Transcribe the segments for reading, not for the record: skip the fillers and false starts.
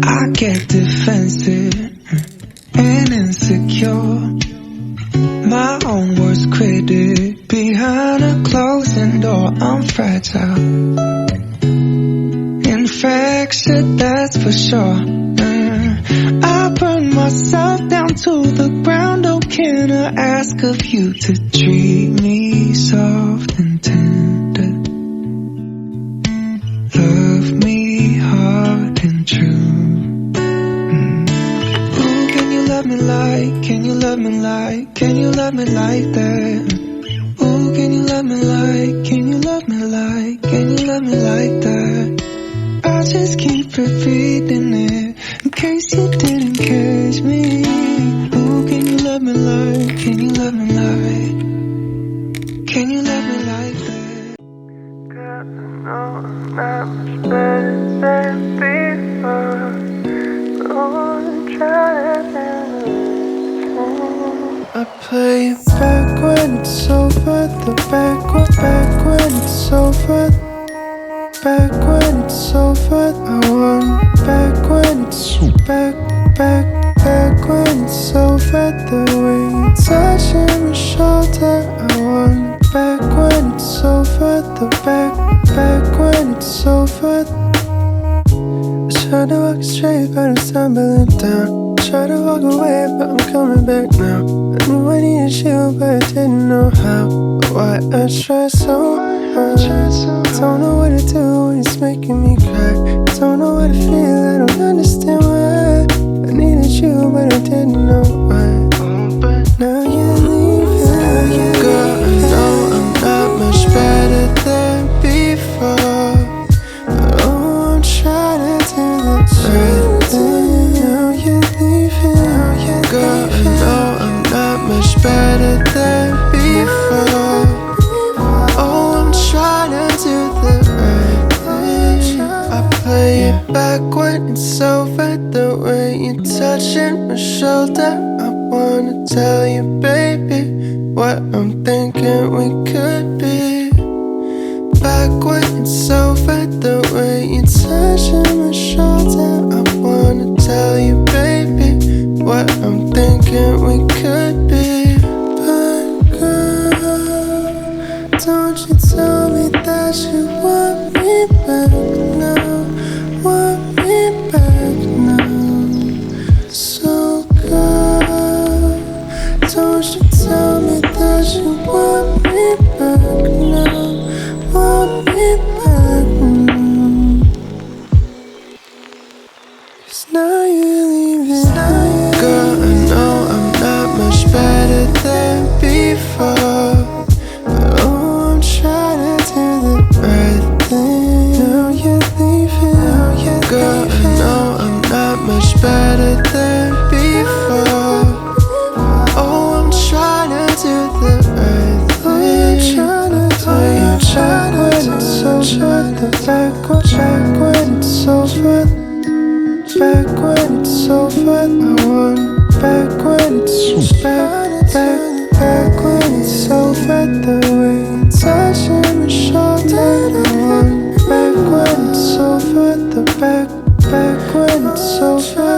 I get defensive and insecure, my own worst critic. Behind a closing door, I'm fragile, infectious, that's for sure. I burn myself down to the ground. Oh, can I ask of you to treat me soft and tender? Love me hard and true. Ooh, can you love me like, can you love me like, can you love me like that? Ooh, can you love me like, can you love me like, can you love me like that? I just keep repeating it in case you didn't catch me. Ooh, can you love me like, can you love me like, can you love me like that? Girl, I know I'm not much better than before. Oh, try to. I play it back when it's over, the back when it's over. Back when it's over, I want back when it's back when it's over. The way you touching my shoulder, I want back when it's over. The back when it's over. I tried to walk straight, but I'm stumbling down. Tried to walk away, but I'm coming back now. I knew I needed you, but I didn't know how. But why I try so hard. Don't know what to do when it's making me cry. Don't know what to feel, I don't understand why. I needed you, but I didn't know why. But now you're leaving. Girl, I know I'm not much better than before, but oh, I'm trying to do the right thing. Now you're leaving. Girl, I know I'm not much better than before. Back when it's over, the way you're touching my shoulder, I wanna tell you, baby, what I'm thinking we could be. Back when it's over, the way you're touching my shoulder, I wanna tell you, baby, what I'm thinking we could be. But girl, don't you tell me that you want me back now. Want me back now. So girl, don't you tell me that you want me back now. Want me back now. 'Cause now you're leaving. Girl, I know I'm not much better than before, but oh, I'm trying to do the right thing. Now you're leaving. Girl, I know I'm not much better than before. Oh, I'm trying to do the right thing. Back when it's over, the back when it's over. Back when it's over, I want back when it's back when it's over. The way you touching my shoulder, I want back when it's over. The back when it's over.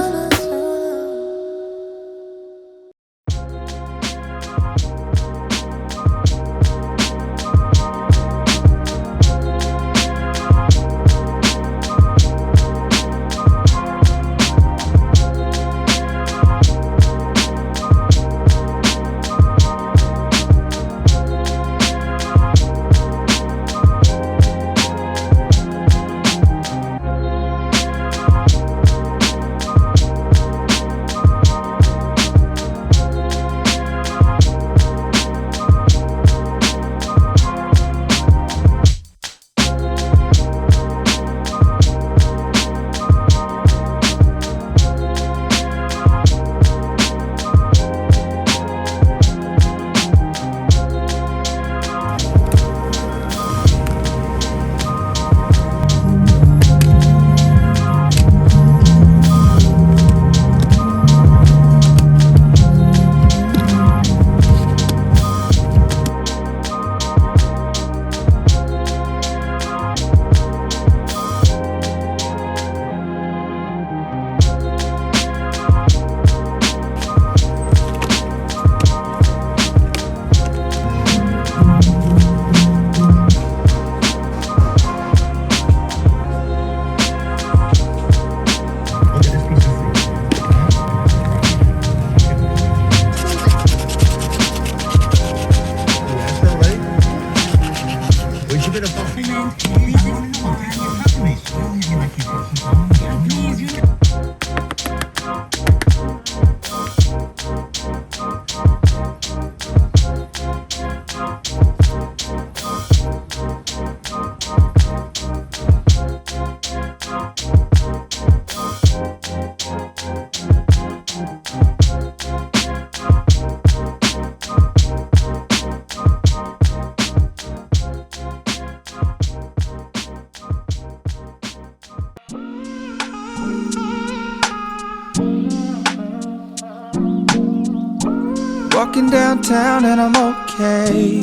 Walking downtown and I'm okay.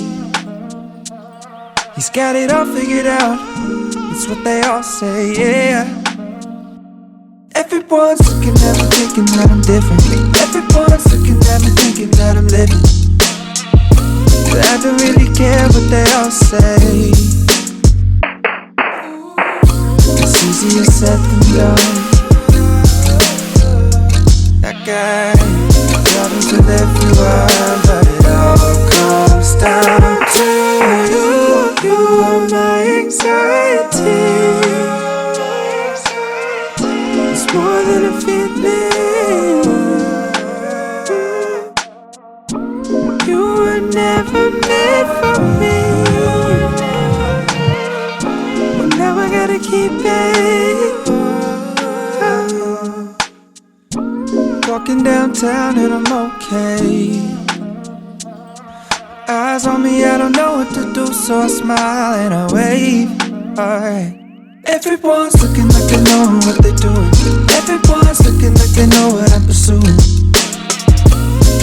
He's got it all figured out, it's what they all say, yeah. Everyone's looking at me thinking that I'm different. Everyone's looking at me thinking that I'm living, but I don't really care what they all say. It's easier said than done. That guy, problems with everyone, but it all comes down to you. You are my anxiety. It's more than a feeling. You were never meant for me, but now I gotta keep it. Walking downtown and I'm okay. Eyes on me, I don't know what to do, so I smile and I wave. Alright. Everyone's looking like they know what they're doing. Everyone's looking like they know what I'm pursuing.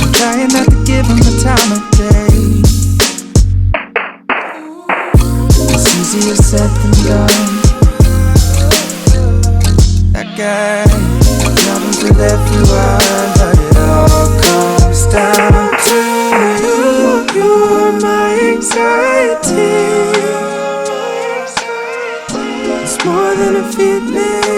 I'm trying not to give them the time of day. It's easier said than done. That guy, problems with everyone, but it all comes down to you. You are my anxiety. It's more than a feeling.